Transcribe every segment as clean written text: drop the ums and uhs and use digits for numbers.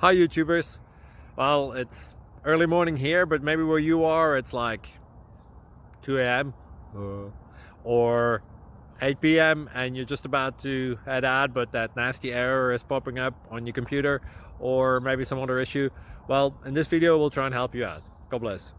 Hi YouTubers. Well, it's early morning here, but maybe where you are it's like 2 a.m. or 8 p.m. and you're just about to head out, but that nasty error is popping up on your computer, or maybe some other issue. Well, in this video we'll try and help you out. God bless.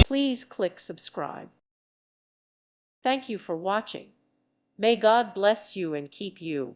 Please click subscribe. Thank you for watching. May God bless you and keep you.